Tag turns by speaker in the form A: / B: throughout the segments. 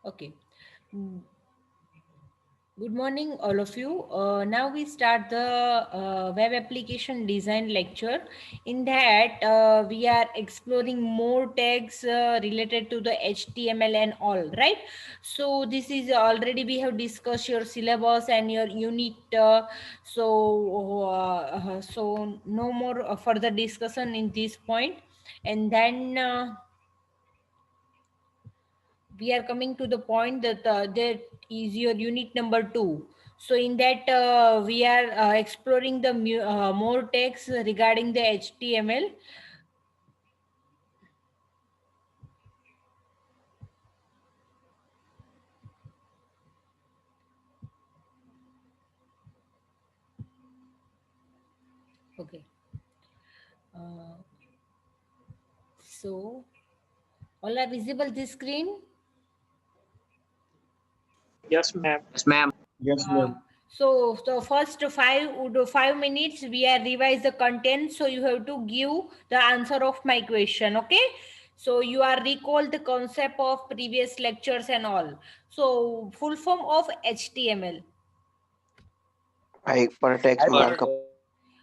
A: Okay. Mm, Good morning, all of you. Now we start the web application design lecture. In that, we are exploring more tags related to the HTML and all, right? So this is already we have discussed your syllabus and your unit. So no more further discussion in this point. And then. We are coming to the point that that is your unit number 2. So in that we are exploring the more text regarding the HTML. Okay. uh, so all are visible this screen.
B: Yes, ma'am.
C: Yes, ma'am.
D: Yes,
A: uh,
D: ma'am.
A: so first 5 minutes we are revise the content, so you have to give the answer of my question. Okay, so you are recall the concept of previous lectures and all. So full form of HTML.
C: Hypertext markup.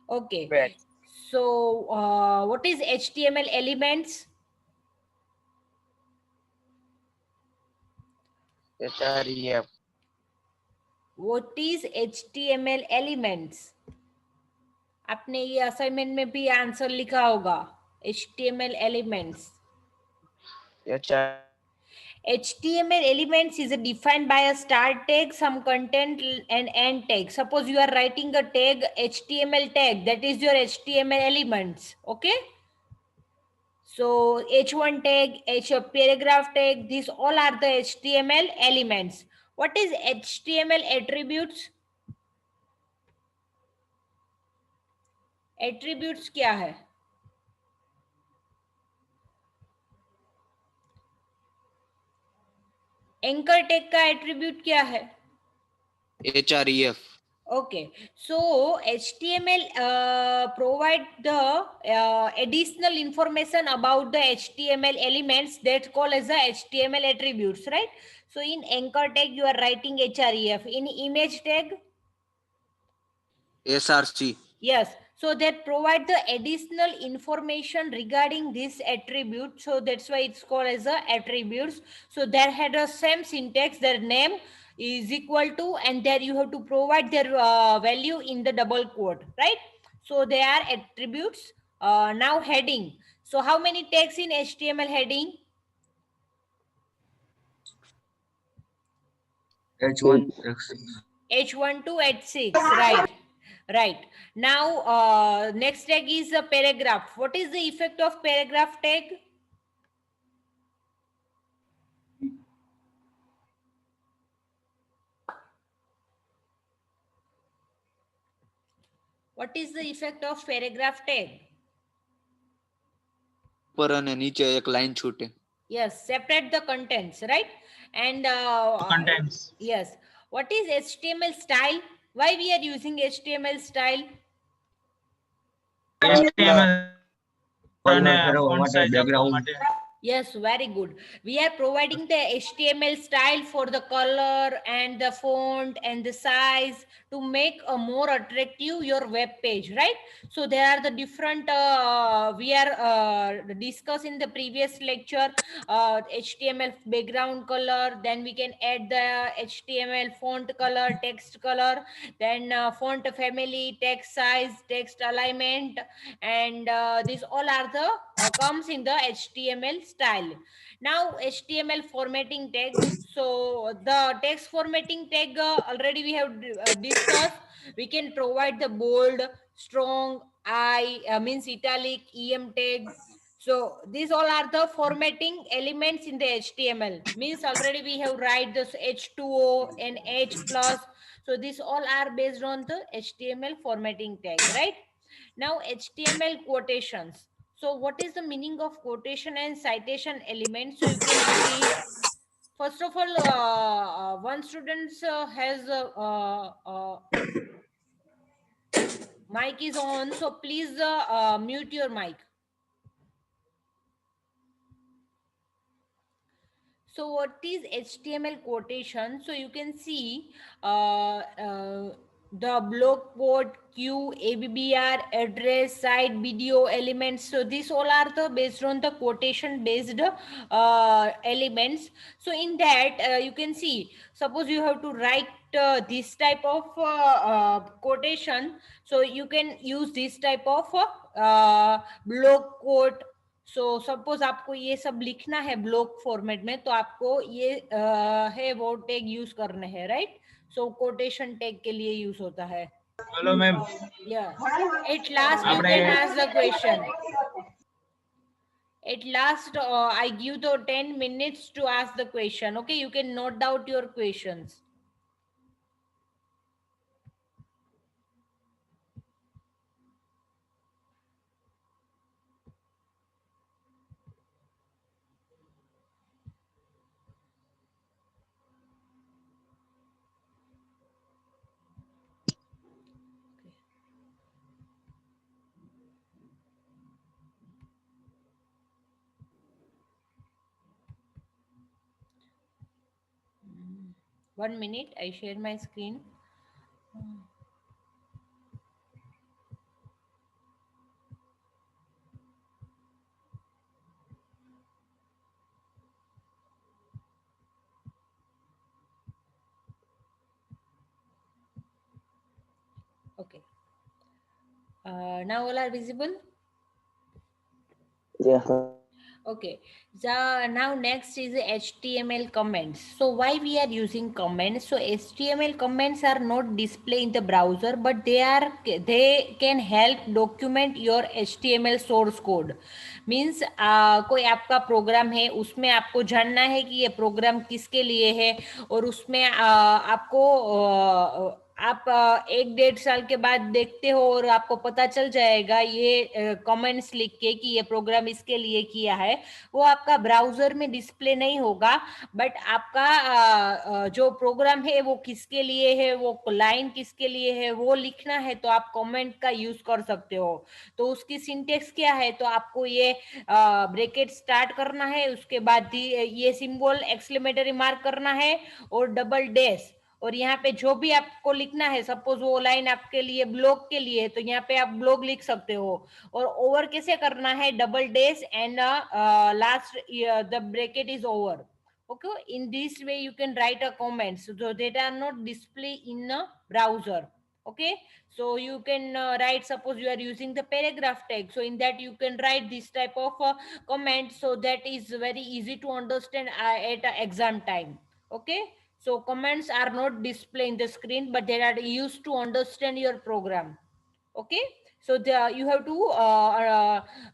A: Okay, so what is HTML elements?
C: HREF.
A: What is HTML elements? आपने ये assignment में भी answer लिखा होगा. HTML elements. HTML elements is defined by a start tag, some content and end tag. Suppose you are writing a tag, HTML tag, that is your HTML elements. Okay. So H1 tag, paragraph tag, these all are the HTML elements. What is HTML attributes? Attributes क्या है? Anchor tag का attribute क्या है?
C: HREF.
A: Okay, so HTML provide the additional information about the HTML elements that call as the HTML attributes, right? So in anchor tag you are writing href. In image tag,
C: SRC.
A: yes. So that provide the additional information regarding this attribute. So that's why it's called as the attributes. So there had a same syntax. Their name is equal to, and there you have to provide their value in the double quote, right? So they are attributes. Now heading. So how many tags in HTML heading?
D: H1, X6.
A: H1 to H6, right? Right. Now, next tag is a paragraph. What is the effect of paragraph tag? What is the effect of paragraph tag?
C: ઉપર અને નીચે એક line છૂટે.
A: Yes, separate the contents, right? And
B: Contents.
A: yes. What is HTML style? Why we are using HTML style?
B: HTML
D: Color
B: અને
D: કરવા
B: font
D: માટે,
B: size આપવા
D: background.
B: માટે.
A: Yes, very good. We are providing the HTML style for the color and the font and the size to make a more attractive your web page, right? So there are the different we are discussed in the previous lecture. HTML background color, then we can add the HTML font color, text color, then font family, text size, text alignment, and these all are the comes in the HTML style. Now HTML formatting tag. So the text formatting tag already we have discussed. We can provide the bold, strong, means italic, em tag. So these all are the formatting elements in the HTML. Means already we have write this H2O and H plus. So these all are based on the HTML formatting tag, right? Now HTML quotations. So what is the meaning of quotation and citation elements? So you can see, first of all, one student has mic is on, so please mute your mic. So what is HTML quotation? So you can see the block quote, Q, ABBR, address, site, video, elements. So these all are the based on the quotation based elements. So in that you can see, suppose you have to write this type of quotation. So you can use this type of block quote. So suppose आपको ये सब लिखना है block format में, तो आपको ये है वो टैग यूज करने हैं, राइट? सो कोटेशन टैग के लिए यूज होता है.
B: Hello ma'am.
A: या at last you can ask the question. At last, I give the 10 minutes to ask the question. Okay, you can note out your questions. One minute, I share my screen. Okay. Now all are visible?
E: Yes.
A: Okay, so now next is the HTML comments. So why we are using comments? So HTML comments are not displayed in the browser, but they can help document your HTML source code. Means कोई आपका programme है, उसमें आपको जानना है कि ये programme किसके लिए है, और उसमें आपको आप 1-1.5 साल के बाद देखते हो और आपको पता चल जाएगा ये कमेंट्स लिख के कि ये प्रोग्राम इसके लिए किया है. वो आपका ब्राउजर में डिस्प्ले नहीं होगा, बट आपका जो प्रोग्राम है वो किसके लिए है, वो लाइन किसके लिए है, वो लिखना है, तो आप कमेंट का यूज कर सकते हो. तो उसकी सिंटेक्स क्या है? तो आपको ये ब्रैकेट स्टार्ट करना है, उसके बाद ये सिंबल एक्सक्लेमेटरी मार्क करना है और डबल डैश, और यहाँ पे जो भी आपको लिखना है, सपोज वो लाइन आपके लिए ब्लॉग के लिए है, तो यहाँ पे आप ब्लॉग लिख सकते हो. और ओवर कैसे करना है? Double dash and last the bracket is over. Okay, in this way you can write a comments so that are not display in a browser. Okay, so you can write, suppose you are using the paragraph tag, so in that you can write this type of comment, so that is very easy to understand at exam time. Okay, so comments are not displayed in the screen, but they are used to understand your program. Okay, so you have to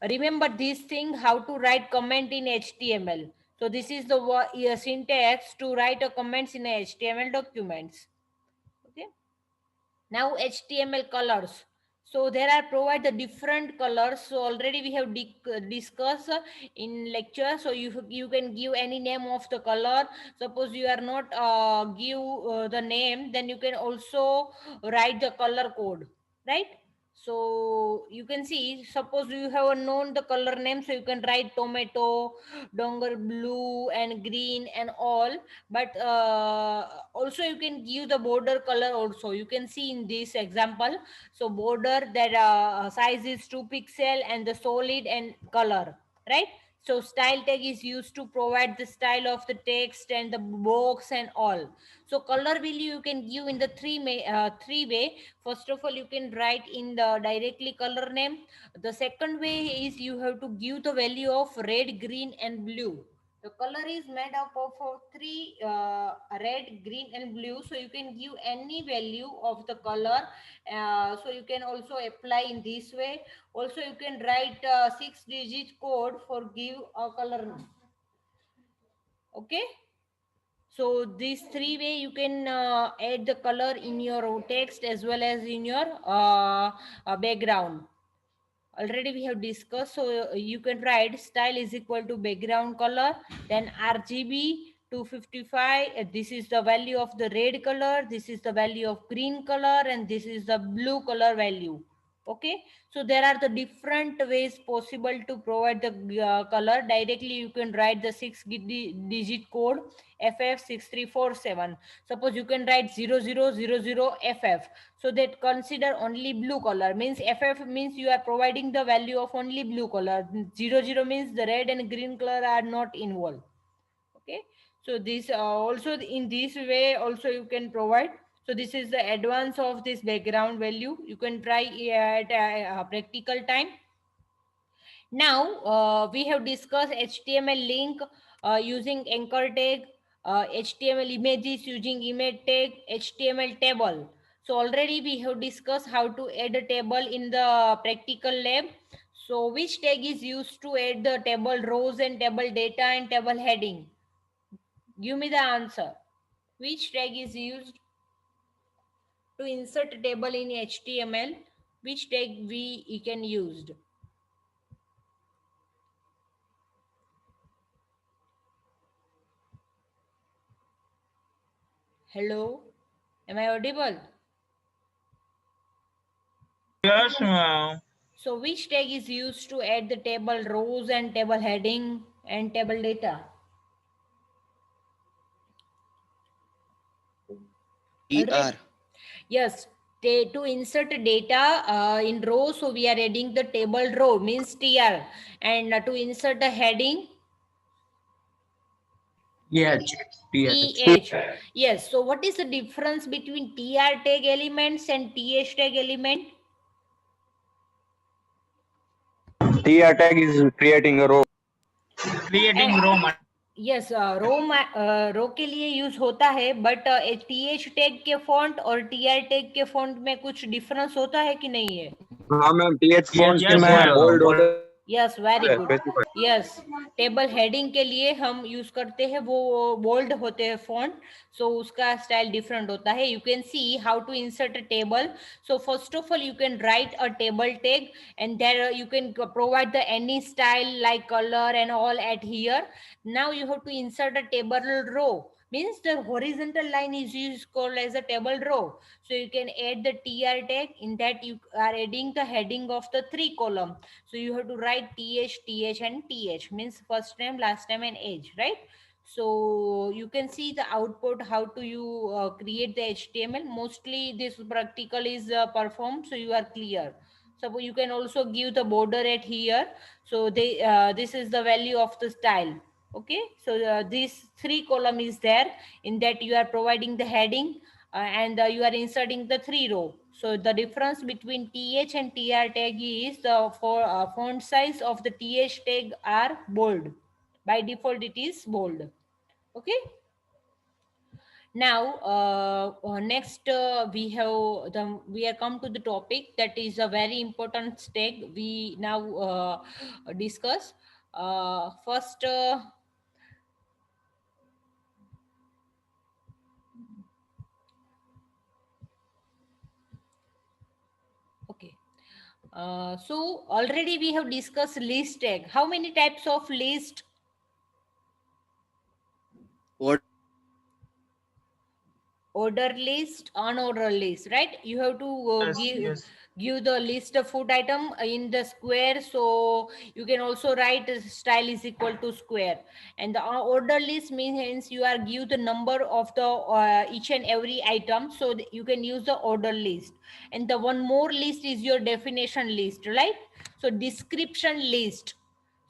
A: remember this thing, how to write comment in HTML. So this is the syntax to write a comments in HTML documents. Okay, now HTML colors. So there are provide the different colors. So already we have discussed in lecture. So you can give any name of the color. Suppose you are not give the name, then you can also write the color code, right? So you can see, suppose you have known the color name, so you can write tomato, dongle blue and green and all. But also you can give the border color also. You can see in this example, so border that size is 2 pixel and the solid and color, right? So style tag is used to provide the style of the text and the box and all. So color value you can give in the three way. First of all, you can write in the directly color name. The second way is you have to give the value of red, green and blue. The color is made up of three red, green and blue. So you can give any value of the color. So you can also apply in this way. Also you can write 6-digit code for give a color. Okay. So these three way you can add the color in your text as well as in your background. Already we have discussed. So you can write style is equal to background color, then RGB 255. This is the value of the red color. This is the value of green color, and this is the blue color value. Okay, so there are the different ways possible to provide the color. Directly you can write the digit code FF6347. Suppose you can write 0000FF, so that consider only blue color. Means FF means you are providing the value of only blue color. 00 means the red and green color are not involved. Okay, so this also in this way also you can provide. So this is the advance of this background value. You can try at a practical time. Now we have discussed HTML link using anchor tag, HTML images using image tag, HTML table. So already we have discussed how to add a table in the practical lab. So which tag is used to add the table rows and table data and table heading? Give me the answer. Which tag is used to insert a table in HTML? Which tag we can used? Hello, am I audible?
B: Yes,
A: So which tag is used to add the table rows and table heading and table data?
C: TR.
A: Yes, to insert data in row, so we are adding the table row means TR, and to insert a heading
D: TH.
A: TH. Yes, so what is the difference between TR tag elements and TH tag element?
E: TR tag is creating a row.
B: creating row.
A: यस row के लिए use होता है, but TH tag के font और TR tag के font में कुछ डिफरेंस होता है कि नहीं है?
E: हाँ मैम, TH फॉन्ट
B: yes,
E: में
B: ma'am.
E: बोल्ड होता
A: यस, वेरी
E: है
A: good.
E: Specify.
A: Yes, table heading के लिए हम यूज करते हैं वो बोल्ड होते हैं फॉन्ट, सो उसका स्टाइल डिफरेंट होता है. You can see how to insert a table. So first of all you can write a table tag and there you can provide the any style like color and all at here. Now you have to insert a table row, means the horizontal line is used called as a table row. So you can add the TR tag. In that you are adding the heading of the 3 column. So you have to write TH, TH and TH, means first name, last name and age, right? So you can see the output, how to you create the HTML. Mostly this practical is performed, so you are clear. So you can also give the border at here. So they this is the value of the style. Okay, so this 3 column is there. In that you are providing the heading and you are inserting the 3 row. So the difference between TH and TR tag is the font size of the TH tag are bold. By default it is bold. Okay. Now next we are come to the topic that is a very important tag we now discuss. First okay. So already we have discussed list tag. How many types of list?
C: What?
A: Order list, unorder list, right? You have to
B: Yes.
A: give the list of food item in the square. So you can also write style is equal to square. And the order list means you are give the number of the each and every item, so you can use the order list. And the one more list is your definition list, right? So description list.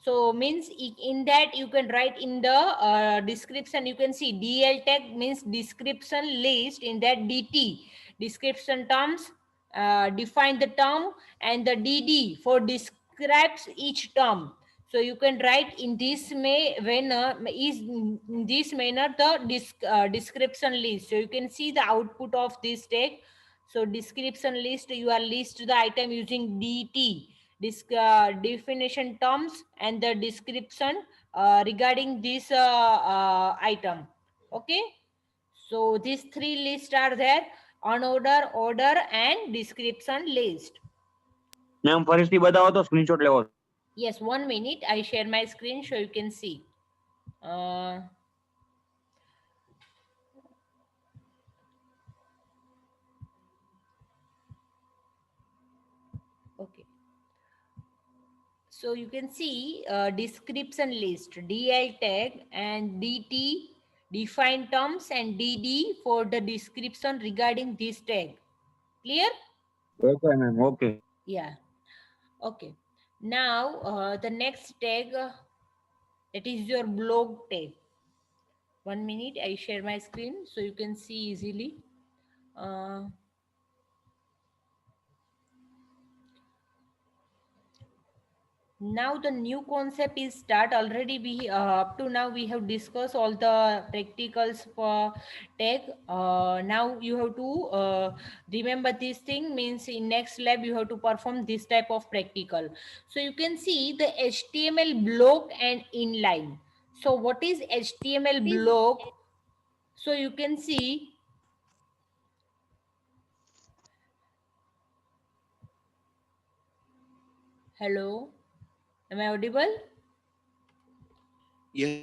A: So means in that you can write in the description, you can see DL tag means description list. In that DT, description terms, define the term, and the DD for describes each term. So you can write in this is in this manner the description list. So you can see the output of this tag. So description list, you are list the item using DT, definition terms, and the description regarding this item. Okay, so these 3 lists are there: on order, order and description list.
E: Ma'am ફરીથી બતાવો તો screenshot લેવો.
A: Yes, 1 minute, I share my screen so you can see. So you can see description list, DL tag and DT define terms and DD for the description regarding this tag. Clear?
E: Okay, ma'am. Okay.
A: Yeah. Okay. Now the next tag that is your blog tag. 1 minute, I share my screen so you can see easily. Uh, Now the new concept is start. Already we up to now we have discussed all the practicals for tech. Now you have to remember this thing, means in next lab you have to perform this type of practical. So you can see the HTML block and inline. So what is HTML block? So you can see, hello, am I audible?
C: Yes.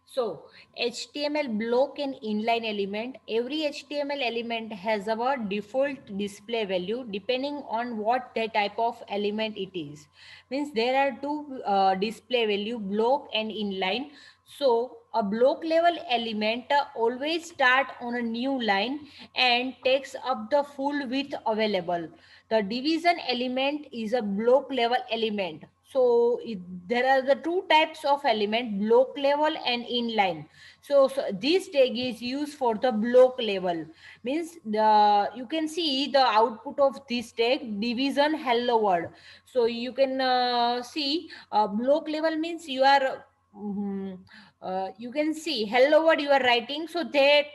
A: So HTML block and inline element, every HTML element has our default display value depending on what the type of element it is. Means there are two display value, block and inline. So a block level element always start on a new line and takes up the full width available. The division element is a block level element. So there are the two types of element, block level and inline. So this tag is used for the block level. Means you can see the output of this tag, division hello world. So you can see block level means you are you can see hello world you are writing. So that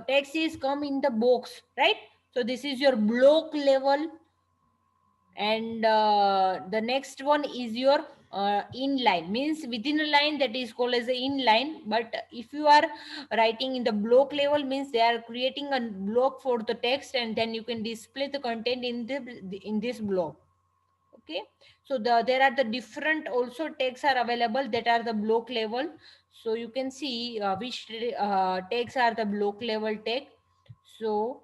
A: text is come in the box, right? So this is your block level, and the next one is your inline, means within a line, that is called as a inline. But if you are writing in the block level, means they are creating a block for the text and then you can display the content in this block. Okay, so there are the different also tags are available that are the block level. So you can see which tags are the block level tag. So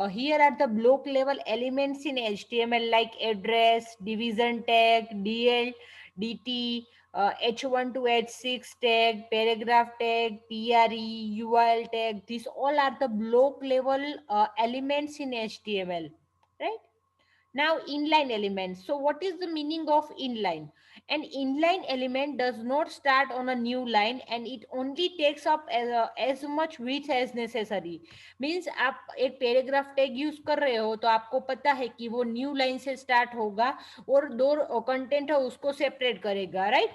A: here are the block level elements in HTML like address, division tag, DL, DT, H1 to H6 tag, paragraph tag, PRE, URL tag. These all are the block level elements in HTML, right? Now, inline elements. So, what is the meaning of inline? An inline element does not start on a new line and it only takes up as much width as necessary. Means आप एक paragraph tag use कर रहे हो तो आपको पता है कि वो न्यू लाइन से स्टार्ट होगा और दो कंटेंट है उसको सेपरेट करेगा, राइट?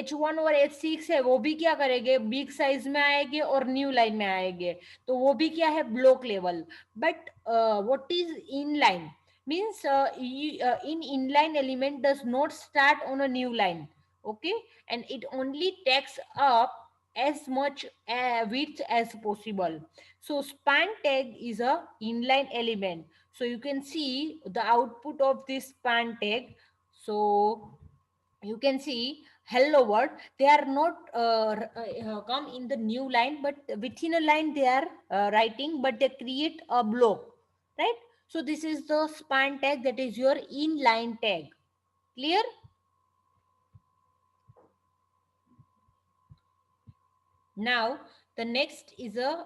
A: H1 और H6 है, वो भी क्या करेंगे, बिग साइज में आएंगे और न्यू लाइन में आएंगे, तो वो भी क्या है, block level. But what is in line? Means in inline element does not start on a new line, okay, and it only takes up as much width as possible. So span tag is a inline element. So you can see the output of this span tag. So you can see hello world, they are not come in the new line, but within a line they are writing, but they create a block, right? So this is the span tag, that is your inline tag. Clear? Now the next is the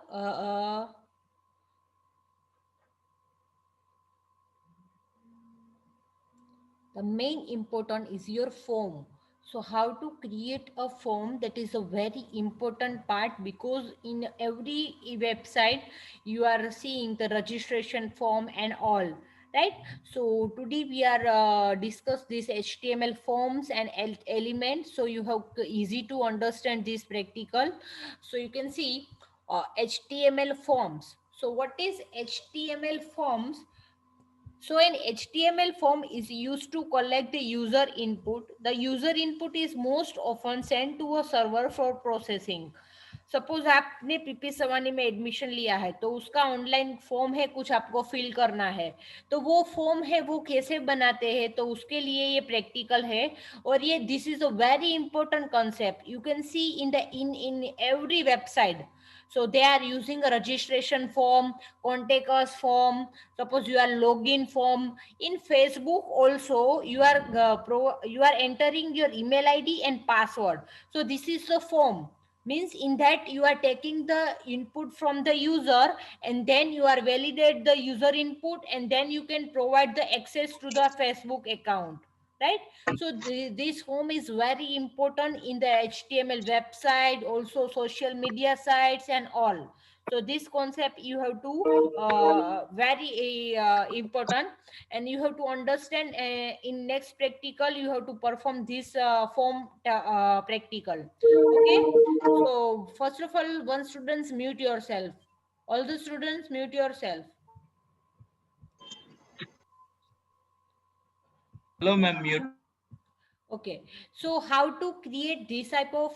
A: main important is your form. So how to create a form, that is a very important part, because in every website you are seeing the registration form and all, right? So today we are discuss this HTML forms and elements, so you have easy to understand this practical. So you can see HTML forms. So what is HTML forms? So an HTML form is used to collect the user input. The user input is most often sent to a server for processing. Suppose आपने PP सवानी में admission लिया है तो उसका online form है, कुछ आपको fill करना है, तो वो फॉर्म है वो कैसे बनाते हैं, तो उसके लिए ये प्रैक्टिकल है। और ये this is a very important concept you can see in every website. So they are using a registration form, contact us form, suppose you are login form. In Facebook also you are you are entering your email id and password. So this is the form, means in that you are taking the input from the user and then you are validate the user input and then you can provide the access to the Facebook account, right? So this form is very important in the HTML website, also social media sites and all. So this concept you have to very important, and you have to understand in next practical you have to perform this form practical. Okay, so first of all, one students mute yourself. All the students mute yourself.
B: Hello, ma'am. Mute.
A: Okay, so how to create this type of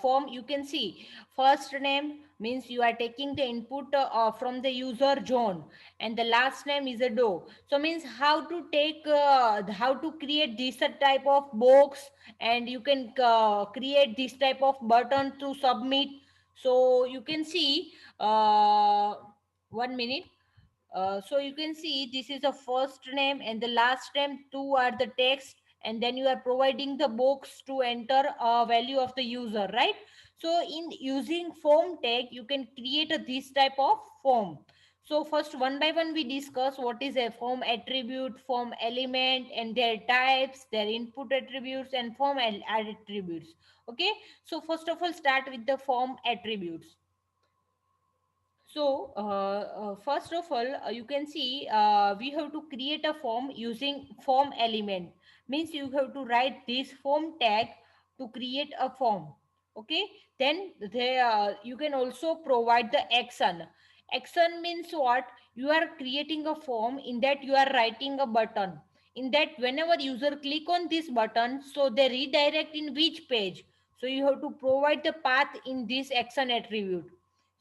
A: form? You can see first name means you are taking the input from the user John, and the last name is a do. So means how to take how to create this type of box, and you can create this type of button to submit. So you can see 1 minute. So you can see this is the first name and the last name, two are the text, and then you are providing the box to enter a value of the user, right? So in using form tag you can create this type of form. So first, one by one we discuss what is a form attribute, form element and their types, their input attributes and form attributes. Okay, so first of all start with the form attributes. So, first of all, you can see we have to create a form using form element. Means you have to write this form tag to create a form. Okay. Then there you can also provide the action. Action means what? You are creating a form in that you are writing a button. In that, whenever user click on this button, so they redirect in which page. So you have to provide the path in this action attribute.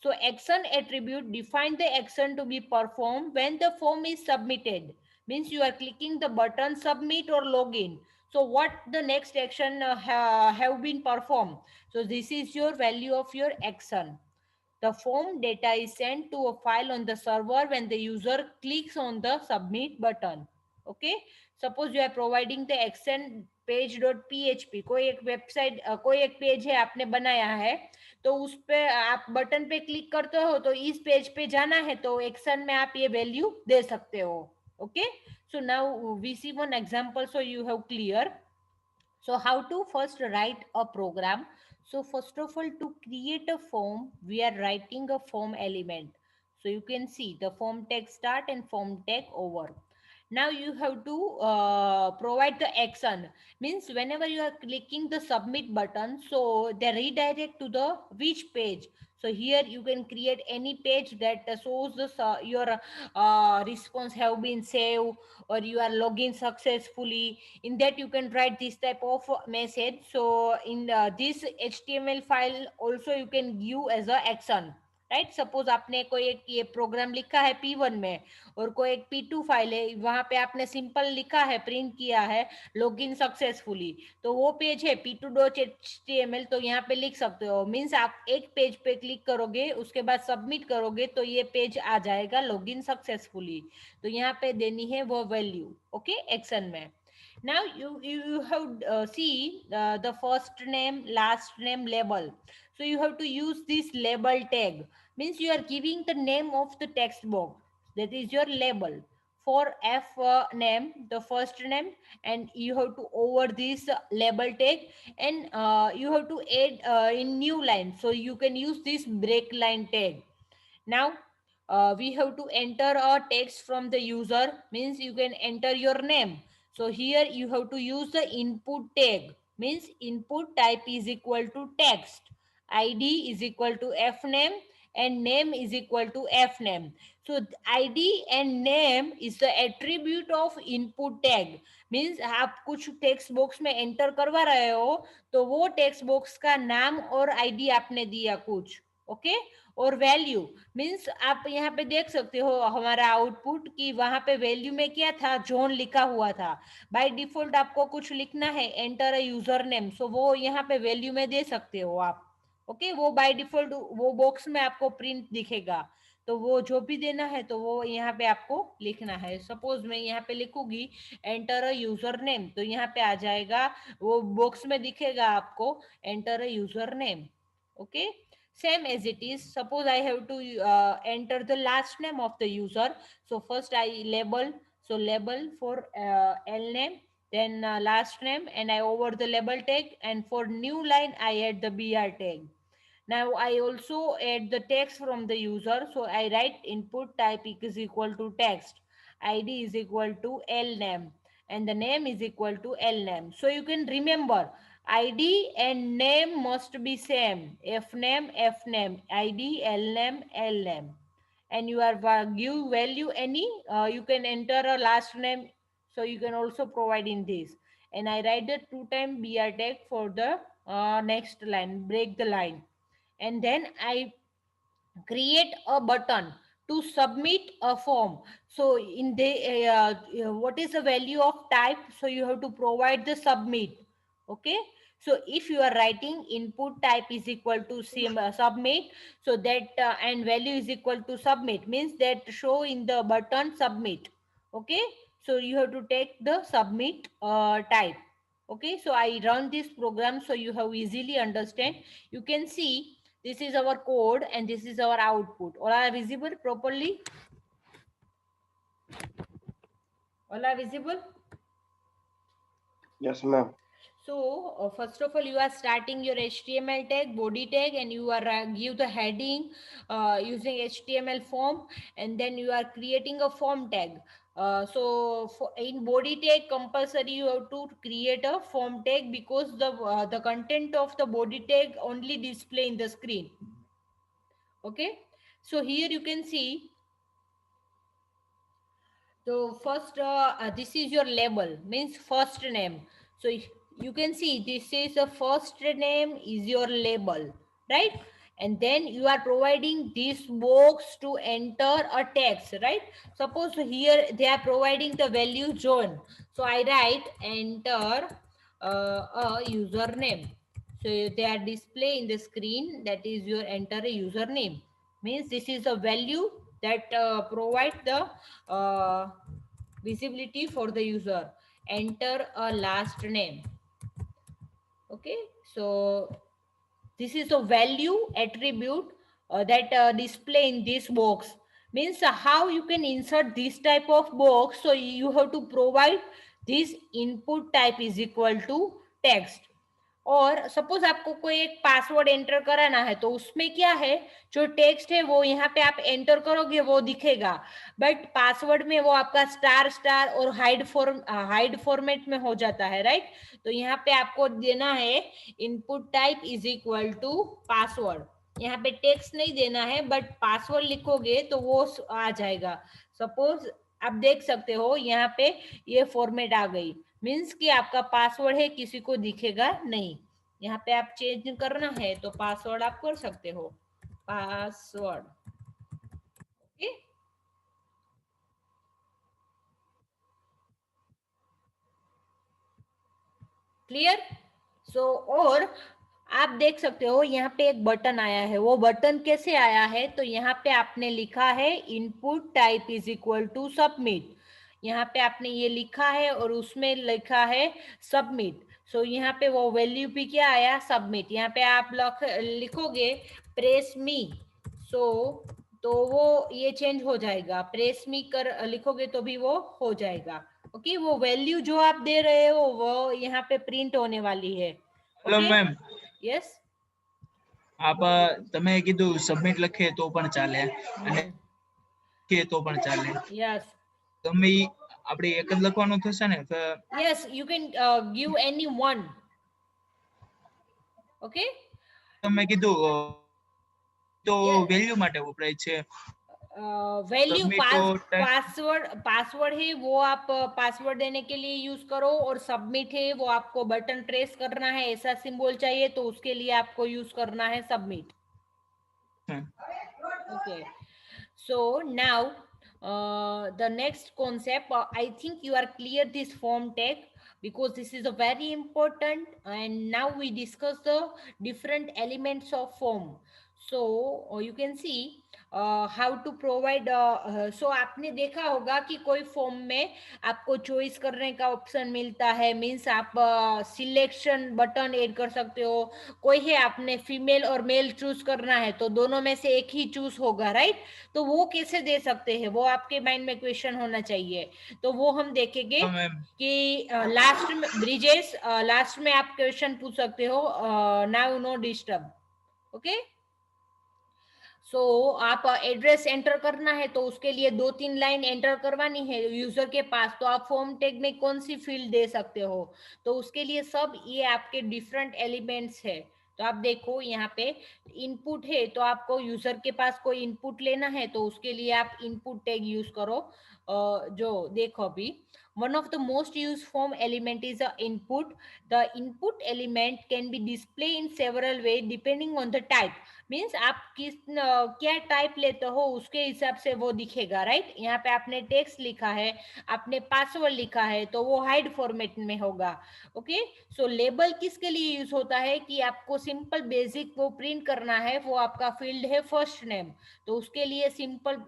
A: So action attribute define the action to be performed when the form is submitted. Means you are clicking the button submit or login. So what the next action have been performed. So this is your value of your action. The form data is sent to a file on the server when the user clicks on the submit button. Okay. Suppose you are providing the action page.php, कोई एक website कोई एक page है आपने बनाया है, तो उस पे आप बटन पे क्लिक करते हो तो इस पेज पे जाना है तो एक्शन में आप ये वैल्यू दे सकते हो. Okay, so now we see one example so you have clear. So how to first write a program? So first of all, to create a form we are writing a form element. So you can see the form tag start and form tag over. Now you have to provide the action, means whenever you are clicking the submit button so they redirect to the which page. So here you can create any page that shows the your response have been saved or you are logging successfully. In that you can write this type of message. So in this HTML file also you can give as a action, right. Suppose आपने कोई एक ये programme लिखा है P1 में और कोई एक P2 फाइल है, वहां पे आपने सिंपल लिखा है, प्रिंट किया है लॉगिन सक्सेसफुली, तो वो पेज है p2.html, तो यहाँ पे लिख सकते हो. मीन्स आप एक पेज पे क्लिक करोगे उसके बाद सबमिट करोगे तो ये पेज आ जाएगा लॉगिन सक्सेसफुली. तो यहाँ पे देनी है वो वैल्यू. ओके, एक्शन में. Now you have see the first name, last name, label. So you have to use this label tag, means you are giving the name of the text box, that is your label. For f name, the first name, and you have to over this label tag, and you have to add in new line, so you can use this break line tag. Now we have to enter a text from the user, means you can enter your name. So here you have to use the input tag, means input type is equal to text, id is equal to f name, and name is equal to fname. So id and name is the attribute of input tag. Means आप कुछ text box में enter करवा रहे हो तो वो text box का नाम और आईडी आपने दिया कुछ, ओके। और वैल्यू मीन्स आप यहाँ पे देख सकते हो हमारा आउटपुट कि वहां पे वैल्यू में क्या था, जॉन लिखा हुआ था। बाय डिफॉल्ट आपको कुछ लिखना है, एंटर अ यूजर नेम, सो वो यहाँ पे वैल्यू में दे सकते हो आप, ओके। वो बाय डिफॉल्ट वो बॉक्स में आपको प्रिंट दिखेगा, तो वो जो भी देना है तो वो यहाँ पे आपको लिखना है। सपोज मैं यहाँ पे लिखूंगी एंटर अ यूजर नेम, तो यहाँ पे आ जाएगा, वो बॉक्स में दिखेगा आपको enter a user name, okay. Same as it is, suppose I have to enter the last name of the user, so first I label, so label for l name, then last name, and I over the label tag, and for new line I add the br tag. Now I also add the text from the user, so I write input type is equal to text, id is equal to l name, and the name is equal to l name. So you can remember id and name must be same, fname fname, id lname lname. And you are give value any, you can enter a last name, so you can also provide in this. And I write the 2-time br tag for the next line, break the line. And then I create a button to submit a form. So in the what is the value of type, so you have to provide the submit, okay. So if you are writing input type is equal to submit, so that and value is equal to submit means that show in the button submit, okay. So you have to take the submit type, okay. So I run this program so you have easily understand. You can see this is our code and this is our output. All are visible properly? All are visible?
F: Yes, ma'am.
A: So first of all, you are starting your HTML tag, body tag, and you are give the heading using HTML form, and then you are creating a form tag. So in body tag compulsory you have to create a form tag because the content of the body tag only display in the screen. Okay, so here you can see. So first, this is your label, means first name. So you can see this is the first name is your label, right? And then you are providing this box to enter a text, right? Suppose here they are providing the value John. So I write enter a username. So they are display in the screen, that is your enter a username. Means this is a value that provide the visibility for the user. Enter a last name, okay. So this is a value attribute that display in this box. Means how you can insert this type of box, so you have to provide this input type is equal to text. और suppose आपको कोई एक password enter कराना है तो उसमें क्या है, जो टेक्स्ट है वो यहाँ पे आप एंटर करोगे वो दिखेगा, बट पासवर्ड में वो आपका स्टार स्टार और हाइड फॉर्मेट में हो जाता है, राइट। तो यहाँ पे आपको देना है input type is equal to password, यहाँ पे टेक्स्ट नहीं देना है बट पासवर्ड लिखोगे तो वो आ जाएगा। सपोज आप देख सकते हो यहाँ पे ये फॉर्मेट आ गई, मीन्स कि आपका पासवर्ड है किसी को दिखेगा नहीं। यहाँ पे आप चेंज करना है तो पासवर्ड आप कर सकते हो, पासवर्ड, ओके। क्लियर। सो और आप देख सकते हो यहाँ पे एक बटन आया है, वो बटन कैसे आया है, तो यहाँ पे आपने लिखा है input type is equal to submit, यहाँ पे आपने ये लिखा है और उसमें लिखा है सबमिट। सो यहाँ पे वो वैल्यू भी क्या आया, सबमिट। यहाँ पे आप लिखोगे प्रेस मी, सो तो वो ये चेंज हो जाएगा, प्रेस मी कर लिखोगे तो भी वो हो जाएगा, ओके। वो वैल्यू जो आप दे रहे हो वो यहाँ पे प्रिंट होने वाली है।
B: हेलो मैम,
A: यस,
B: आप તમે કીધું સબમિટ લખે તો પણ ચાલે અને કે તો પણ ચાલે,
A: yes,
B: તમે આપણે એક જ લખવાનું થશે ને?
A: yes, you can give any one, okay.
B: તમે કીધું તો
A: Yeah.
B: વેલ્યુ માટે વપરાય છે.
A: वैल्यू
B: Submit तो type-
A: पासवर्ड है वो आप पासवर्ड देने के लिए यूज करो, और सबमिट है वो आपको बटन प्रेस करना है, ऐसा सिंबल चाहिए तो उसके लिए आपको यूज करना है submit.
B: Hmm.
A: Okay, so now the next concept, I think you are clear this form tag, because this is a very important, and now we discuss the different elements of form. So you can see how to provide. So आपने देखा होगा कि कोई form में आपको choice करने का option मिलता है, मीन्स आप सिलेक्शन बटन ऐड कर सकते हो. कोई है आपने फीमेल और मेल चूज करना है तो दोनों में से एक ही चूज होगा, राइट? तो वो कैसे दे सकते हैं, वो आपके माइंड में क्वेश्चन होना चाहिए. तो वो हम देखेंगे
B: हाँ मैम.
A: कि लास्ट में ब्रिजेश, लास्ट में आप क्वेश्चन पूछ सकते हो. Now no disturb. Okay, so आप एड्रेस एंटर करना है तो उसके लिए 2-3 लाइन एंटर करवानी है यूजर के पास, तो आप फॉर्म टैग में कौन सी फील्ड दे सकते हो, तो उसके लिए सब ये आपके डिफरेंट एलिमेंट्स है. तो आप देखो यहाँ पे इनपुट है, तो आपको यूजर के पास कोई इनपुट लेना है तो उसके लिए आप इनपुट टैग यूज करो. जो देखो अभी, one of the most used form element is a input. The input element can be displayed in several ways depending on the type. Means आप किस क्या टाइप लेते हो उसके हिसाब से वो दिखेगा, राइट? यहाँ पे आपने टेक्स्ट लिखा है, आपने पासवर्ड लिखा है, तो वो हाइड फॉर्मेट में होगा. ओके, सो लेबल किसके लिए यूज होता है कि आपको सिंपल बेसिक वो प्रिंट करना है, वो आपका फील्ड है फर्स्ट नेम, तो उसके लिए सिंपल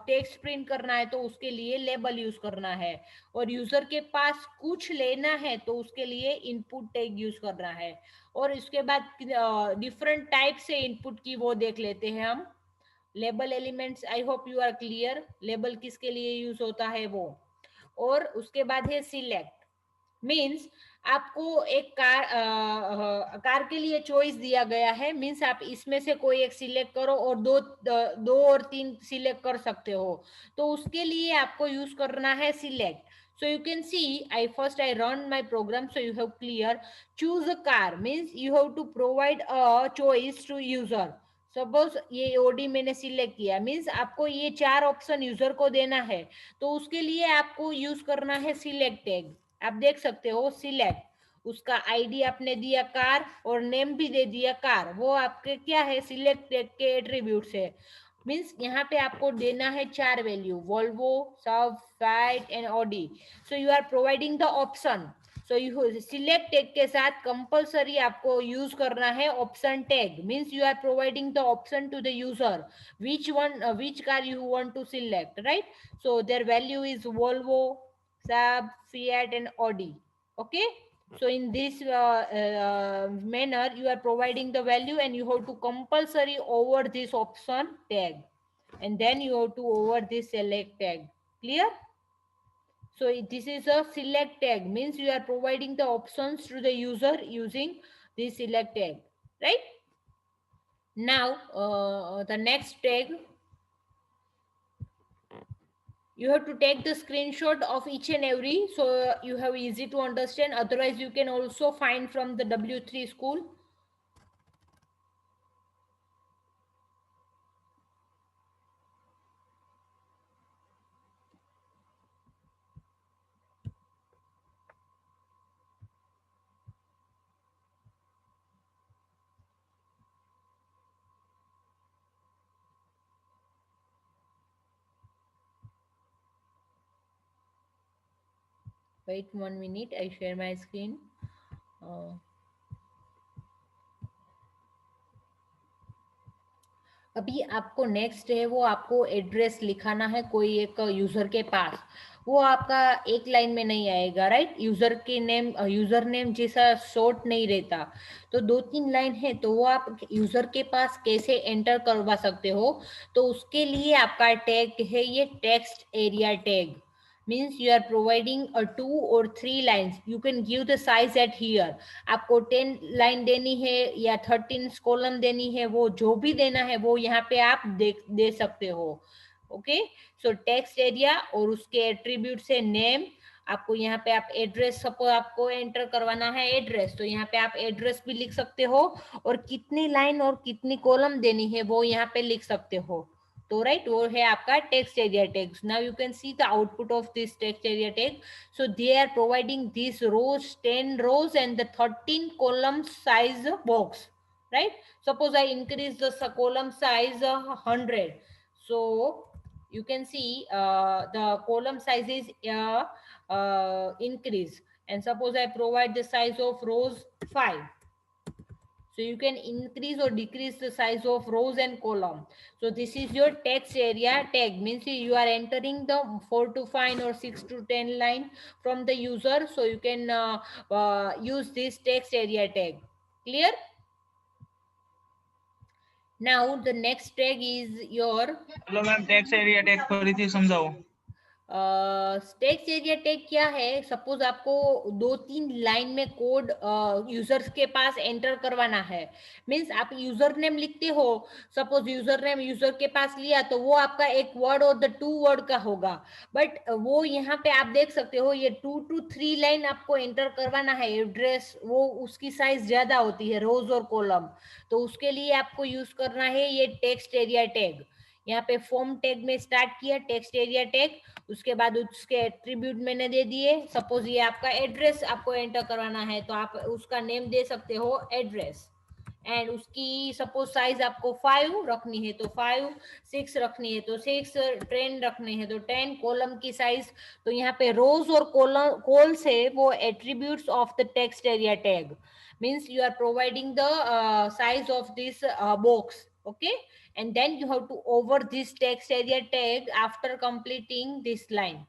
A: टेक्स्ट प्रिंट करना है तो उसके लिए लेबल यूज करना है. और यूजर के पास कुछ लेना है तो उसके लिए इनपुट टैग यूज करना है. और इसके बाद डिफरेंट टाइप से इनपुट की वो देख लेते हैं हम. Label elements, I hope you are clear, label किसके लिए यूज होता है वो. और उसके बाद है सिलेक्ट. मीन्स आपको एक कार के लिए चॉइस दिया गया है, मीन्स आप इसमें से कोई एक सिलेक्ट करो और दो और तीन सिलेक्ट कर सकते हो, तो उसके लिए आपको यूज करना है select. So you can see, I run my program, so you have clear. Choose a car means you have to provide a choice to user. Suppose ये ओडी मैंने सिलेक्ट किया, मीन्स आपको ये 4 ऑप्शन यूजर को देना है, तो उसके लिए आपको यूज करना है सिलेक्ट टैग. आप देख सकते हो सिलेक्ट, उसका आईडी आपने दिया कार और नेम भी दे दिया कार, वो आपके क्या है सिलेक्ट टैग के एट्रीब्यूट्स है. मीन्स यहाँ पे आपको देना है 4 value, Volvo, Saab, Fiat and Audi. So you are providing the option. So you select tag के साथ कंपलसरी आपको यूज करना है option tag. Means you are providing the option to the user which car you want to select, right? So their value is Volvo, Saab, Fiat and Audi. Okay, so in this manner you are providing the value and you have to compulsory over this option tag, and then you have to over this select tag. Clear? So this is a select tag, means you are providing the options to the user using this select tag, right? Now the next tag, you have to take the screenshot of each and every, so you have easy to understand. Otherwise you can also find from the W3 school. Wait 1 minute, I share my screen. अभी आपको next है वो आपको address लिखाना है कोई एक user के पास, वो आपका एक लाइन में नहीं आएगा, राइट? यूजर नेम जैसा शॉर्ट नहीं रहता, तो 2-3 लाइन है, तो वो आप यूजर के पास कैसे एंटर करवा सकते हो, तो उसके लिए आपका टैग है ये text area tag. means you are providing a 2 or 3 lines. You can give the size at here. आपको 10 लाइन देनी है या 13 कॉलम देनी है, वो जो भी देना है वो यहाँ पे आप दे सकते हो. ओके, सो टेक्स्ट एरिया और उसके एट्रीब्यूट से नेम, आपको यहाँ पे आप एड्रेस, सपोज आपको एंटर करवाना है एड्रेस, तो यहाँ पे आप एड्रेस भी लिख सकते हो और कितनी लाइन और कितनी कॉलम देनी है वो यहाँ पे लिख सकते हो। तो राइट, वो है आपका text area tags. Now you can see the output of this text area tag. So they are providing this rows, 10 rows and the 13 column size box, right? Suppose I increase the column size 100, so you can see the column size is increase, and suppose I provide the size of rows 5, so you can increase or decrease the size of rows and column. So this is your text area tag, means you are entering the 4 to 5 or 6 to 10 line from the user, so you can use this text area tag. Clear? Now the next tag is your
B: hello ma'am, text area tag फरीથી समझाओ।
A: Text area tag क्या है? Suppose आपको 2-3 line में code users के पास enter करवाना है, means आप यूजर नेम लिखते हो, सपोज यूजर नेम यूजर के पास लिया तो वो आपका एक वर्ड और द 2 वर्ड का होगा, बट वो यहाँ पे आप देख सकते हो ये 2 to 3 लाइन आपको एंटर करवाना है एड्रेस, वो उसकी साइज ज्यादा होती है रोज और कॉलम, तो उसके लिए आपको यूज करना है ये टेक्स्ट एरिया टैग। यहाँ पे फॉर्म टैग में स्टार्ट किया टेक्स्ट एरिया टैग, उसके बाद उसके एट्रीब्यूट मैंने दे दिए, सपोज ये आपका एड्रेस आपको एंटर करवाना है तो आप उसका नेम दे सकते हो एड्रेस, एंड उसकी सपोज साइज आपको 5 रखनी है तो 5, 6 रखनी है तो 6, 10 रखनी है तो 10, कॉलम की साइज, तो यहाँ पे रोज और कॉल से वो attributes of the text area tag, means you are providing the size of this box, okay, and then you have to over this text area tag after completing this line,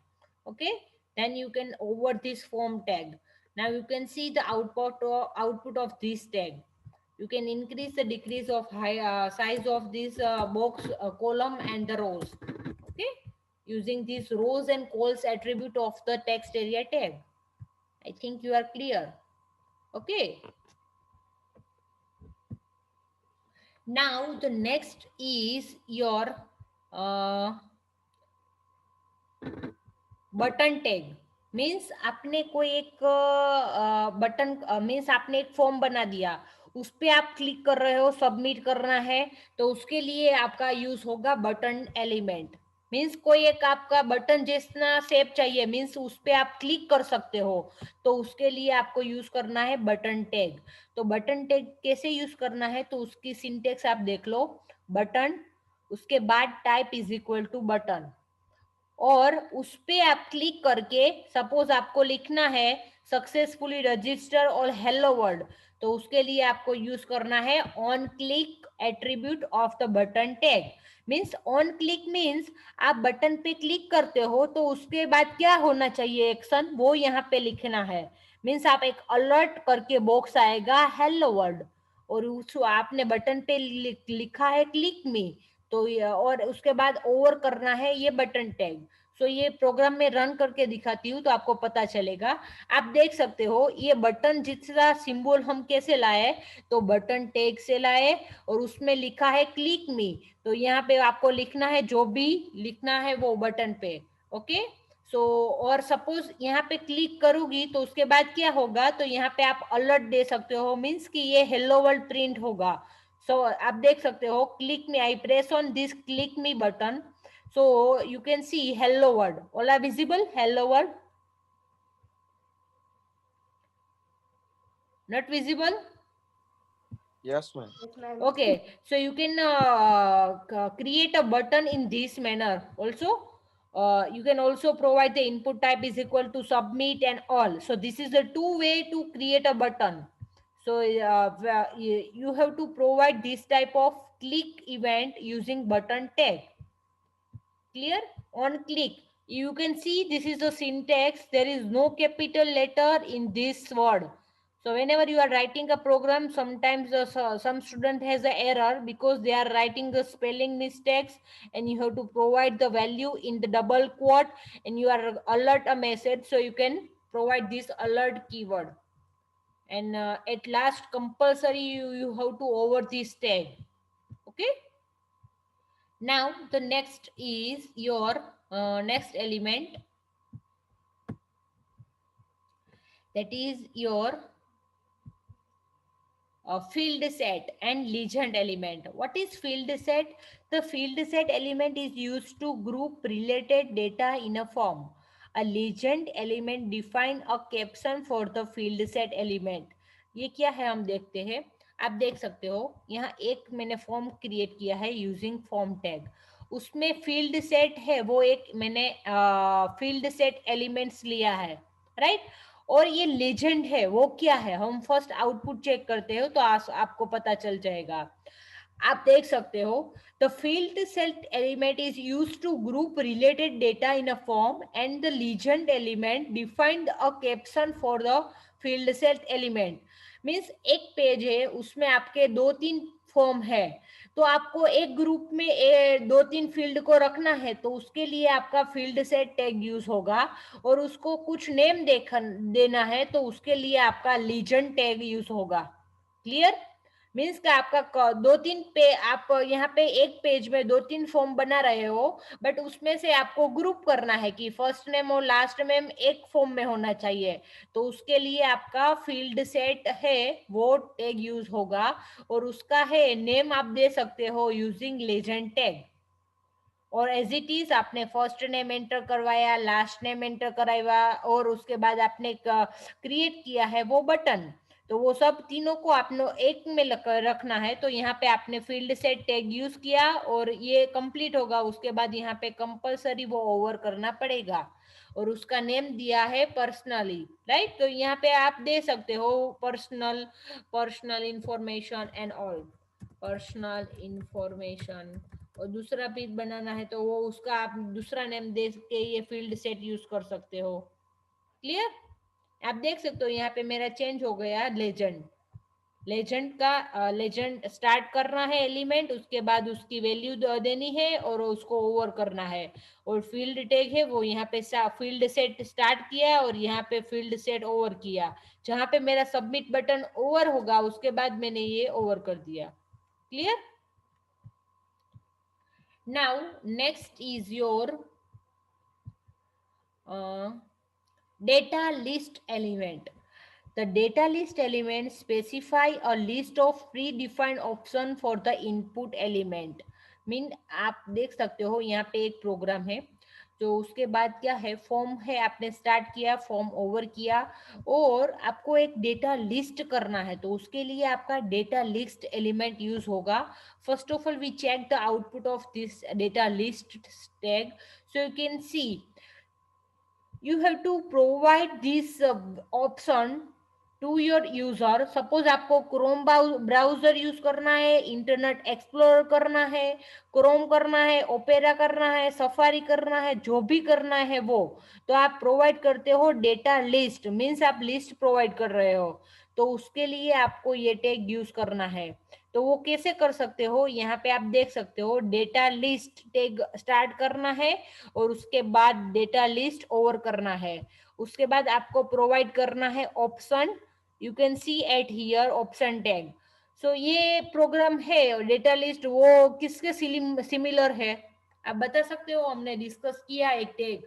A: okay, then you can over this form tag. Now you can see the output of this tag. You can increase the decrease of size of this box, column and the rows, okay, using these rows and calls attribute of the text area tag. I think you are clear. Okay. Now the next is your button tag, means आपने कोई एक button, means आपने एक form बना दिया, उस पे आप क्लिक कर रहे हो, सबमिट करना है, तो उसके लिए आपका यूज होगा बटन एलिमेंट, मीन्स कोई एक आपका बटन जितना शेप चाहिए, मीन्स उस पे आप क्लिक कर सकते हो, तो उसके लिए आपको यूज करना है बटन टैग। तो बटन टैग कैसे यूज करना है, तो उसकी सिंटेक्स आप देख लो, बटन, उसके बाद type is equal to button, और उस पे आप क्लिक करके सपोज आपको लिखना है सक्सेसफुली रजिस्टर और हेलो वर्ल्ड, तो उसके लिए आपको यूज करना है on click attribute of the button tag. Means on click means आप बटन पे क्लिक करते हो तो उसके बाद क्या होना चाहिए एक्शन, वो यहाँ पे लिखना है, मीन्स आप एक अलर्ट करके बॉक्स आएगा हेलो वर्ल्ड, और उस आपने बटन पे लिखा है क्लिक मी, तो और उसके बाद ओवर करना है ये बटन टैग। सो ये प्रोग्राम में रन करके दिखाती हूँ तो आपको पता चलेगा। आप देख सकते हो ये बटन जितना सिंबल हम कैसे लाए, तो बटन टैग से लाए और उसमें लिखा है क्लिक मी, तो यहाँ पे आपको लिखना है जो भी लिखना है वो बटन पे, ओके। सो और सपोज यहाँ पे क्लिक करूंगी तो उसके बाद क्या होगा, तो यहाँ पे आप अलर्ट दे सकते हो, मीन्स कि ये हेलो वर्ल्ड प्रिंट होगा। सो आप देख सकते हो click me, I press on this click me button, so you can see hello world, all are visible, hello world, not visible?
C: Yes, ma'am.
A: Okay, so you can create a button in this manner also. You can also provide the input type is equal to submit and all, so this is the two way to create a button. So you have to provide this type of click event using button tag. Clear? On click, you can see this is the syntax, there is no capital letter in this word. So whenever you are writing a program, sometimes some student has an error because they are writing the spelling mistakes, and you have to provide the value in the double quote, and you are alert a message, so you can provide this alert keyword, and at last compulsory you have to over this tag, okay. Now the next is your next element, that is your field set and legend element. What is field set? The field set element is used to group related data in a form. A legend element define a caption for the field set element. ये क्या है हम देखते हैं. आप देख सकते हो यहाँ एक मैंने फॉर्म क्रिएट किया है यूजिंग फॉर्म टैग. उसमें फील्ड सेट है, वो एक मैंने फील्ड सेट एलिमेंट्स लिया है, राइट. और ये लेजेंड है, वो क्या है हम फर्स्ट आउटपुट चेक करते हो तो आपको पता चल जाएगा. आप देख सकते हो the field set element is used to group related data in a form and the legend element defined a caption for the field set element. Means एक पेज है उसमें आपके 2-3 फॉर्म है, तो आपको एक ग्रुप में 2-3 फील्ड को रखना है, तो उसके लिए आपका फील्ड सेट टैग यूज होगा. और उसको कुछ नेम देना है तो उसके लिए आपका लीजेंड टैग यूज होगा. क्लियर? मीन्स का आपका 2-3 पे आप यहाँ पे एक पेज में 2-3 फॉर्म बना रहे हो, बट उसमें से आपको ग्रुप करना है कि फर्स्ट नेम और लास्ट नेम एक फॉर्म में होना चाहिए. तो उसके लिए आपका फील्ड सेट है वो टैग यूज होगा. और उसका है नेम आप दे सकते हो यूजिंग लेजेंड टैग. और एज इट इज आपने फर्स्ट नेम एंटर करवाया, लास्ट नेम एंटर करवाया और उसके बाद आपने क्रिएट किया है वो बटन. तो वो सब तीनों को आपने एक में रखना है. तो यहाँ पे आपने फील्ड सेट टैग यूज किया और ये कंप्लीट होगा. उसके बाद यहाँ पे कंपलसरी वो ओवर करना पड़ेगा. और उसका नेम दिया है पर्सनली, राइट. तो यहाँ पे आप दे सकते हो personal information and all, personal information. और दूसरा पेज बनाना है तो वो उसका आप दूसरा नेम दे के ये फील्ड सेट यूज कर सकते हो. क्लियर? आप देख सकते हो यहाँ पे मेरा चेंज हो गया लेजेंड. लेजेंड स्टार्ट करना है एलिमेंट, उसके बाद उसकी वैल्यू देनी है और उसको ओवर करना है. और फील्ड टैग है वो यहाँ पे फील्ड सेट स्टार्ट किया और यहाँ पे फील्ड सेट ओवर किया. जहाँ पे मेरा सबमिट बटन ओवर होगा उसके बाद मैंने ये ओवर कर दिया. Clear? Now next is your data list element. The data list element specify a list of predefined option for the input element. Mean आप देख सकते हो यहाँ पे एक प्रोग्राम है. तो उसके बाद क्या है, फॉर्म है, आपने स्टार्ट किया, फॉर्म ओवर किया और आपको एक डेटा लिस्ट करना है. तो उसके लिए आपका डेटा लिस्ट एलिमेंट यूज होगा. First of all, we check the output of this data list tag. So you can see you have to provide this option to your user. Suppose आपको Chrome browser use करना है, internet explorer करना है, Chrome करना है, opera करना है, safari करना है, जो भी करना है वो, तो आप प्रोवाइड करते हो डेटा लिस्ट. मीन्स आप लिस्ट प्रोवाइड कर रहे हो. तो उसके लिए आपको ये टैग यूज करना है. तो वो कैसे कर सकते हो, यहाँ पे आप देख सकते हो डेटा लिस्ट टैग स्टार्ट करना है और उसके बाद डेटा लिस्ट ओवर करना है. उसके बाद आपको प्रोवाइड करना है option. You can see at here option tag. So ये प्रोग्राम है डेटा लिस्ट, वो किसके सिमिलर है आप बता सकते हो? हमने डिस्कस किया एक tag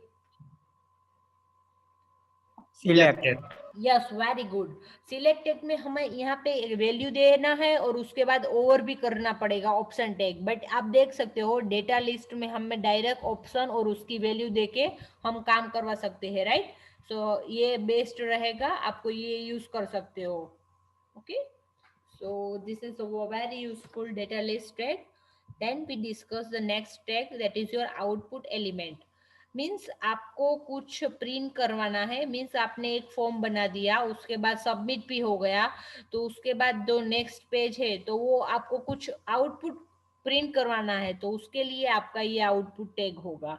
F: selected.
A: Yes, very good. Selected में हमें यहाँ पे वैल्यू देना है और उसके बाद ओवर भी करना पड़ेगा ऑप्शन टैग. बट आप देख सकते हो डेटा लिस्ट में हमें डायरेक्ट ऑप्शन और उसकी वैल्यू देके हम काम करवा सकते हैं, राइट. सो ये बेस्ट रहेगा, आपको ये यूज कर सकते हो. Okay, so this is very useful data list tag. Then we discuss the next tag, that is your output element. Means आपको कुछ प्रिंट करवाना है. मीन्स आपने एक फॉर्म बना दिया, उसके बाद सबमिट भी हो गया, तो उसके बाद जो नेक्स्ट पेज है तो वो आपको कुछ आउटपुट प्रिंट करवाना है. तो उसके लिए आपका ये आउटपुट टैग होगा.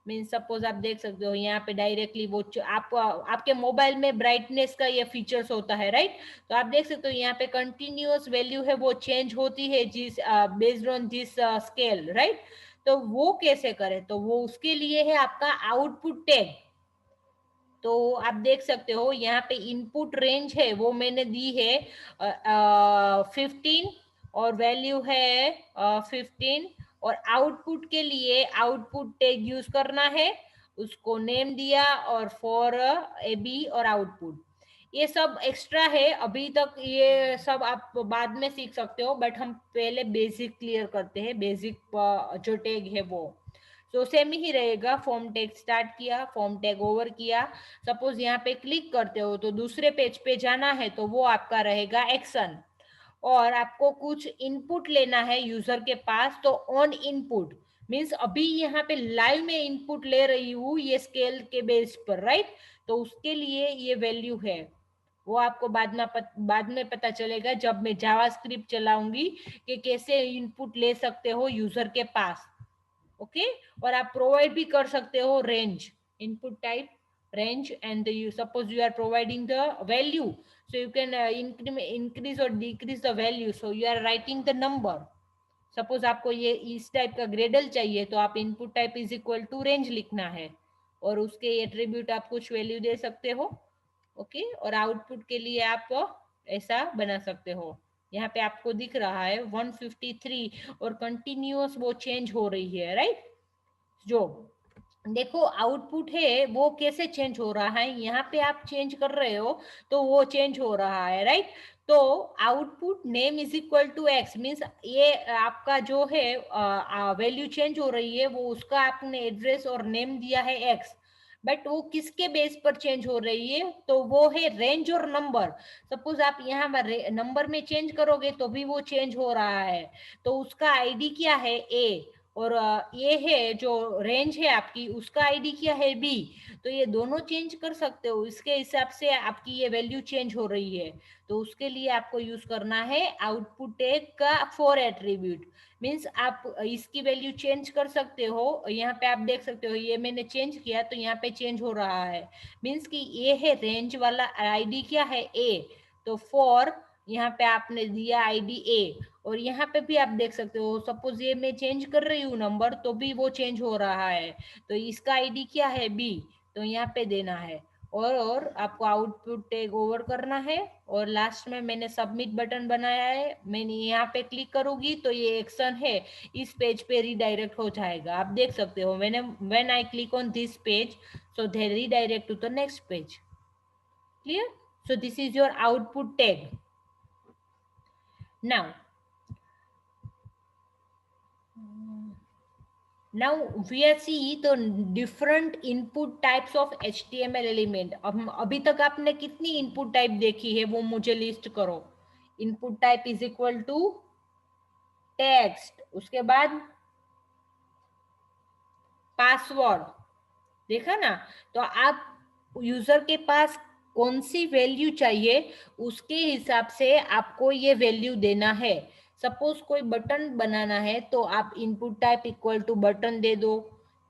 A: मीन्स सपोज आप देख सकते हो यहाँ पे डायरेक्टली वो आपके मोबाइल में ब्राइटनेस का ये फीचर्स होता है, राइट. तो आप देख सकते हो यहाँ पे कंटिन्यूअस वैल्यू है वो चेंज होती है जिस based on this scale, right. तो वो कैसे करें, तो वो उसके लिए है आपका आउटपुट टैग. तो आप देख सकते हो यहाँ पे इनपुट रेंज है वो मैंने दी है 15 और वैल्यू है 15. और आउटपुट के लिए आउटपुट टैग यूज करना है, उसको नेम दिया और फॉर ए बी और आउटपुट. ये सब एक्स्ट्रा है, अभी तक ये सब आप बाद में सीख सकते हो, बट हम पहले बेसिक क्लियर करते हैं, बेसिक जो टैग है वो। तो सेम ही रहेगा, फॉर्म टैग स्टार्ट किया, फॉर्म टैग ओवर किया, सपोज यहाँ पे क्लिक करते हो तो दूसरे पेज पे जाना है, तो वो आपका रहेगा एक्शन। और आपको कुछ इनपुट लेना है यूजर के पास, तो ऑन इनपुट मीन्स अभी यहाँ पे लाइव में इनपुट ले रही हूँ ये स्केल के बेस पर, राइट। तो उसके लिए ये वैल्यू है, वो आपको बाद में पता चलेगा जब मैं जावास्क्रिप्ट चलाऊंगी कि कैसे इनपुट ले सकते हो यूजर के पास। ओके, और आप प्रोवाइड भी कर सकते हो range, input type range, and you suppose you are providing the value, so you can increase or decrease the value, so you are writing the number। Suppose आपको ये इस टाइप का ग्रेडल चाहिए, तो आप input type is equal to range लिखना है, और उसके एट्रीब्यूट आप कुछ वैल्यू दे सकते हो। ओके, और आउटपुट के लिए आप ऐसा बना सकते हो। यहाँ पे आपको दिख रहा है 153 और कंटिन्यूअस वो चेंज हो रही है, राइट। जो देखो आउटपुट है वो कैसे चेंज हो रहा है, यहाँ पे आप चेंज कर रहे हो तो वो चेंज हो रहा है, राइट। तो output name is equal to x means ये आपका जो है वैल्यू चेंज हो रही है, वो उसका आपने एड्रेस और नेम दिया है एक्स, बट वो किसके बेस पर चेंज हो रही है, तो वो है रेंज और नंबर। सपोज आप यहाँ नंबर में चेंज करोगे तो भी वो चेंज हो रहा है, तो उसका आईडी क्या है ए, और ये है जो रेंज है आपकी, उसका आईडी क्या है बी। तो ये दोनों चेंज कर सकते हो, इसके हिसाब से आपकी ये वैल्यू चेंज हो रही है। तो उसके लिए आपको यूज करना है आउटपुट टैग का फॉर एट्रीब्यूट, मीन्स आप इसकी वैल्यू चेंज कर सकते हो। यहाँ पे आप देख सकते हो ये मैंने चेंज किया तो यहाँ पे चेंज हो रहा है, मीन्स कि ये है रेंज वाला आईडी क्या है ए, तो फॉर यहाँ पे आपने दिया आईडी ए, और यहाँ पे भी आप देख सकते हो सपोज ये मैं चेंज कर रही हूँ नंबर तो भी वो चेंज हो रहा है, तो इसका आईडी क्या है बी, तो यहाँ पे देना है। और आपको आउटपुट टैग ओवर करना है, और लास्ट में मैंने सबमिट बटन बनाया है, मैंने यहाँ पे क्लिक करूंगी तो ये एक्शन है इस पेज पे रिडायरेक्ट हो जाएगा। आप देख सकते हो when I click on this page so they redirect to the next page. Clear? So this is your output tag. Now we are see the different input types of HTML element। अब अभी तक आपने कितनी input type देखी है वो मुझे list करो। Input type is equal to text, उसके बाद पासवर्ड, देखा ना। तो आप यूजर के पास कौन सी वैल्यू चाहिए उसके हिसाब से आपको ये वैल्यू देना है। सपोज कोई बटन बनाना है तो आप input type equal to button दे दो,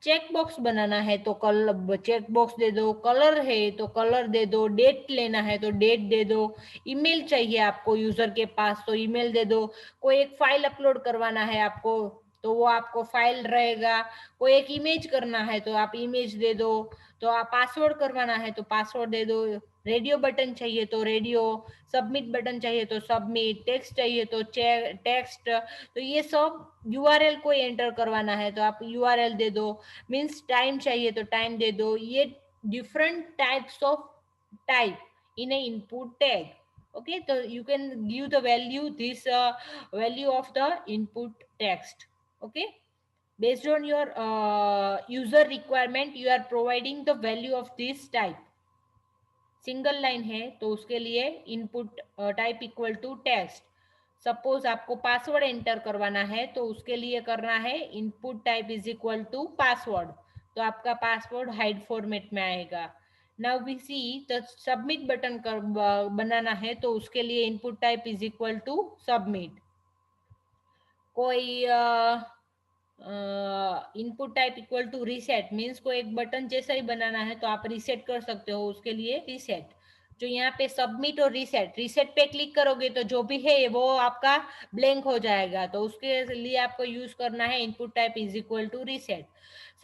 A: चेक बॉक्स बनाना है तो चेक बॉक्स दे दो, कलर है तो कलर दे दो, डेट लेना है तो डेट दे दो, ईमेल चाहिए आपको यूजर के पास तो ईमेल दे दो, कोई एक फाइल अपलोड करवाना है आपको तो वो आपको फाइल रहेगा, कोई एक इमेज करना है तो आप इमेज दे दो, तो आप पासवर्ड करवाना है तो पासवर्ड दे दो, रेडियो बटन चाहिए तो रेडियो, सबमिट बटन चाहिए तो सबमिट, टेक्स्ट चाहिए तो टेक्स्ट, तो ये सब यूआरएल को एंटर करवाना है तो आप यूआरएल दे दो, मीन्स टाइम चाहिए तो टाइम दे दो। ये different types of type in A input tag. okay, so you can give the value this value of the input text। okay, based on your user requirement you are providing the value of this type। Single line है तो उसके लिए input type equal to text. Suppose आपको password enter करवाना है तो उसके लिए करना है input type is equal to password, तो आपका पासवर्ड हाइड फॉर्मेट में आएगा। नाउ वी सी तो सबमिट बटन बनाना है तो उसके लिए input type is equal to submit. कोई input type equal to reset means को एक बटन जैसा ही बनाना है तो आप रीसेट कर सकते हो, उसके लिए रीसेट। जो यहाँ पे सबमिट और रीसेट पे क्लिक करोगे तो जो भी है वो आपका ब्लैंक हो जाएगा, तो उसके लिए आपको यूज करना है input type is equal to reset.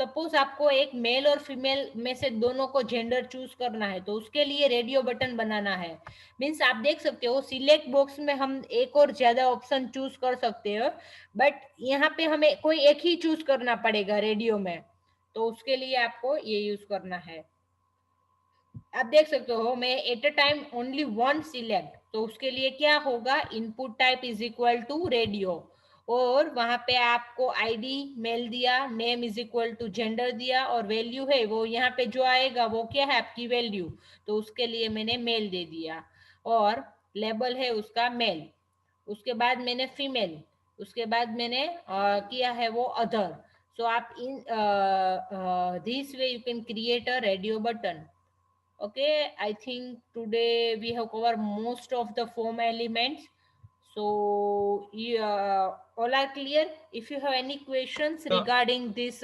A: Suppose आपको एक मेल और फीमेल में से दोनों को जेंडर चूज करना है तो उसके लिए रेडियो बटन बनाना है। मीन्स आप देख सकते हो सिलेक्ट बॉक्स में हम एक और ज्यादा ऑप्शन चूज कर सकते हो, बट यहाँ पे हमें कोई एक ही चूज करना पड़ेगा रेडियो में, तो उसके लिए आपको ये यूज करना है। आप देख सकते हो मैं at a time only one select, तो उसके लिए क्या होगा, input type is equal to radio, और वहां पे आपको आईडी मेल दिया, name is equal to gender दिया, और वैल्यू है वो यहाँ पे जो आएगा वो क्या है आपकी वैल्यू, तो उसके लिए मैंने मेल दे दिया, और लेबल है उसका मेल, उसके बाद मैंने फीमेल, उसके बाद मैंने किया है वो अदर. सो आप in this way you can create a radio button. Okay, I think today we have covered most of the form elements. So all are clear. If you have any questions regarding this